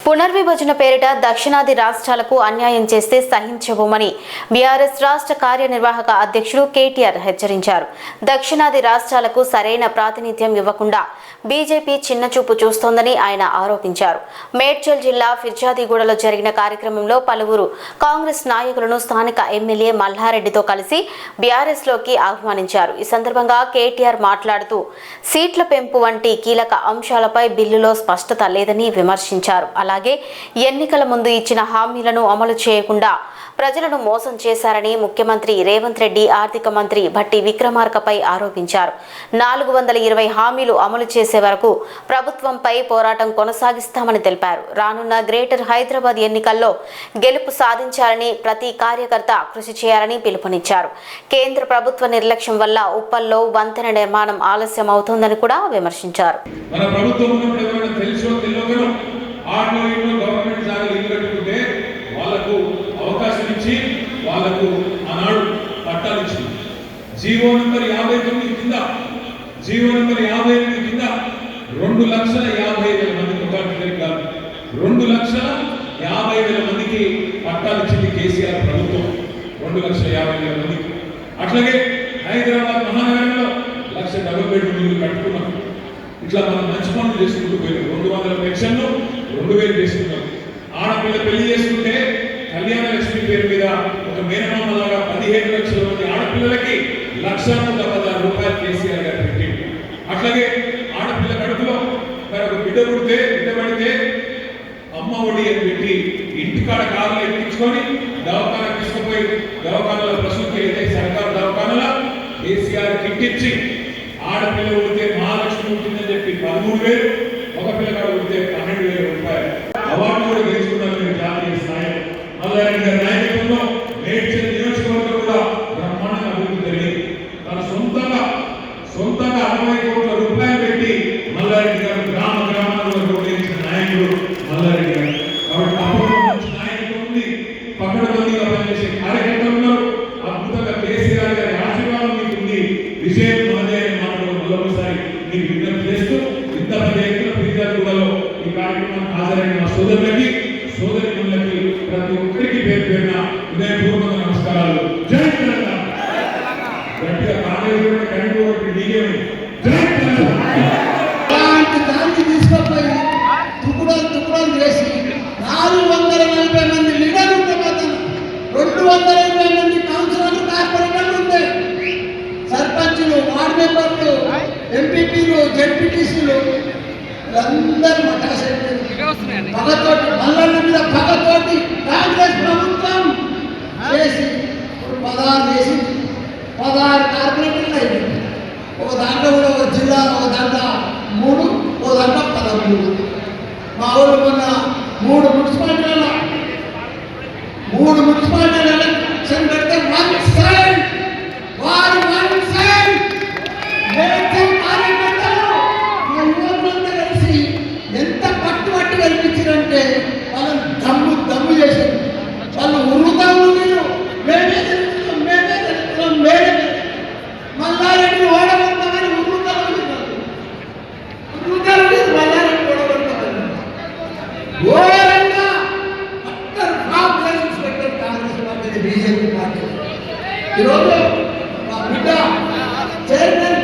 పునర్విభజన పేరిట దక్షిణాది రాష్ట్రాలకు అన్యాయం చేస్తే సహించబోమని బీఆర్ఎస్ రాష్ట్ర కార్యనిర్వాహక అధ్యక్షుడు కేటీఆర్ హెచ్చరించారు. దక్షిణాది రాష్ట్రాలకు సరైన ప్రాతినిధ్యం ఇవ్వకుండా బీజేపీ చిన్నచూపు చూస్తోందని ఆయన ఆరోపించారు. మేడ్చల్ జిల్లా ఫిర్జాదిగూడలో జరిగిన కార్యక్రమంలో పలువురు కాంగ్రెస్ నాయకులను స్థానిక ఎమ్మెల్యే మల్లారెడ్డితో కలిసి బీఆర్ఎస్ లోకి ఆహ్వానించారు. ఈ సందర్భంగా కేటీఆర్ మాట్లాడుతూ సీట్ల పెంపు వంటి కీలక అంశాలపై బిల్లులో స్పష్టత లేదని విమర్శించారు. అలాగే ఎన్నికల ముందు ఇచ్చిన హామీలను అమలు చేయకుండా ప్రజలను మోసం చేశారని ముఖ్యమంత్రి రేవంత్ రెడ్డి ఆర్థిక మంత్రి భట్టి విక్రమార్కపై ఆరోపించారు. 420 హామీలు అమలు చేసే వరకు ప్రభుత్వంపై పోరాటం కొనసాగిస్తామని తెలిపారు. రానున్న గ్రేటర్ హైదరాబాద్ ఎన్నికల్లో గెలుపు సాధించాలని ప్రతి కార్యకర్త కృషి చేయాలని పిలుపునిచ్చారు. కేంద్ర ప్రభుత్వ నిర్లక్ష్యం వల్ల ఉప్పల్లో వంతెన నిర్మాణం ఆలస్యం అవుతోందని కూడా విమర్శించారు. అవకాశం ఇచ్చి వాళ్లకు ఆనాడు పట్టాలు ఇచ్చింది. జీవో నంబర్ 59 కింద 2,50,000 మందికి 2,50,000 మందికి పట్టాలు ఇచ్చింది కేసీఆర్ ప్రభుత్వం. 2,50,000 మందికి. అట్లాగే హైదరాబాద్ మహానగరంలో 1,00,000 డబుల్ బెడ్రూమ్ ఇల్లు కట్టుకున్నాం. ఇట్లా మనం మంచి పనులు చేసుకుంటూ పోయినాం. 200 పెన్షన్లు 2,000 చేసుకున్నాం. ఆడపిల్ల పెళ్లి చేసుకుంటే కళ్యాణ లక్ష్మి పేరు మీద ఒక మేనమామలాగా 15 లక్షల మంది ఆడపిల్లలకి 1,16,000 రూపాయలు కేసీఆర్ గారు పెట్టింది. అట్లాగే ఆడపిల్ల కడుపులో ఒక బిడ్డ పడితే అమ్మ ఒడి అని పెట్టి ఇంటికాడ కారులు ఎక్కించుకొని దవాఖానా తీసుకుపోయి దవాఖానాల ప్రసూతి అయితే సర్కారు దవాఖానాల కేసీఆర్ కిట్టించి ఆడపిల్ల ఉడితే మహాలక్ష్మి ఉంటుందని చెప్పి 13,000, ఒక పిల్లగాడు ఉడితే 12,000 రూపాయలు అవార్డు కూడా గెలుచుకున్నారు జాతీయ స్థాయిలో. మల్లారెడ్డి గారి నాయకత్వంలో మేడ్చల్ నియోజకవర్గం కూడా బ్రహ్మాండంగా అభివృద్ధి జరిగింది. తన సొంతంగా 60 కోట్ల రూపాయలు పెట్టి మల్లారెడ్డి గారు గ్రామాలలో రోడ్లేసిన నాయకుడు మల్లారెడ్డి గారు. కాబట్టి అప్పుడు మంచి నాయకులు ఉంది, పకడ్బందీగా పనిచేసే కార్యకర్తలు ఉన్నారు. అద్భుతంగా కేసీఆర్ గారి ఆశీర్వాదం మీకు ఉంది. విజయం మనదే మాటలు మరొకసారి మీకు విజ్ఞప్తి చేస్తూ ఇంత పెద్ద ఎత్తున ఫిర్యాదులలో ఈ కార్యక్రమానికి హాజరైన మా సోదరిమణులకి ప్రతి ఒక్కరికి పేరున హృదయపూర్వక నమస్కారాలు. జై తెలంగాణ. గట్టిగా కాంగ్రెస్ కనిపోయి నీకే జై తెలంగాణ. దాన్ని తీసుకుపోయి తుకుడలు చేసి 440 మంది లీడర్లు ఉంటే 220 మంది కౌన్సిలర్లు, కార్పొరేటర్లు ఉంటే, సర్పంచులు, వార్డు మెంబర్లు, ఎంపీపీలు, జెడ్పీటీసీలు అందరూ పగతోటి మల్లన్న మీద పగతోటి కాంగ్రెస్ ప్రభుత్వం చేసి 16 కార్పొరేటర్లు అయింది. ఒక దాంట్లో కూడా ఒక జిల్లా, ఒక దాంట్లో 3, ఒక దాంట్లో 13. మా ఊరు మొన్న 3 మున్సిపాలిటీల ఎలక్షన్ పెడితే వన్ సైడ్ కార్యకర్తలు మా యువకులంతా కలిసి ఎంత పట్టుబట్టి కనిపించారంటే వాళ్ళని దమ్ము చేశారు. వాళ్ళు ఉరుతాము మీరు మేమే మల్లారెడ్డి ఓడగొడతామని ఉరుతారు మల్లారెడ్డి ఓడగొడతామని ఘోరంగా పెట్టారు కాంగ్రెస్ పార్టీ, బీజేపీ పార్టీ. ఈరోజు మా బిడ్డ చైర్మన్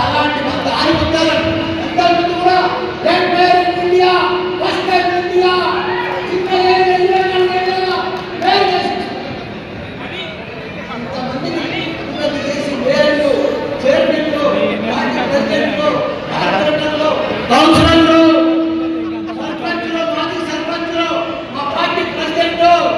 అలాంటి మంది ఆగిపోతారు. అంతకుముందు కూడా ఇండియా చేసి చైర్మన్లు, ప్రెసిడెంట్లు, కార్పొరేటర్లు,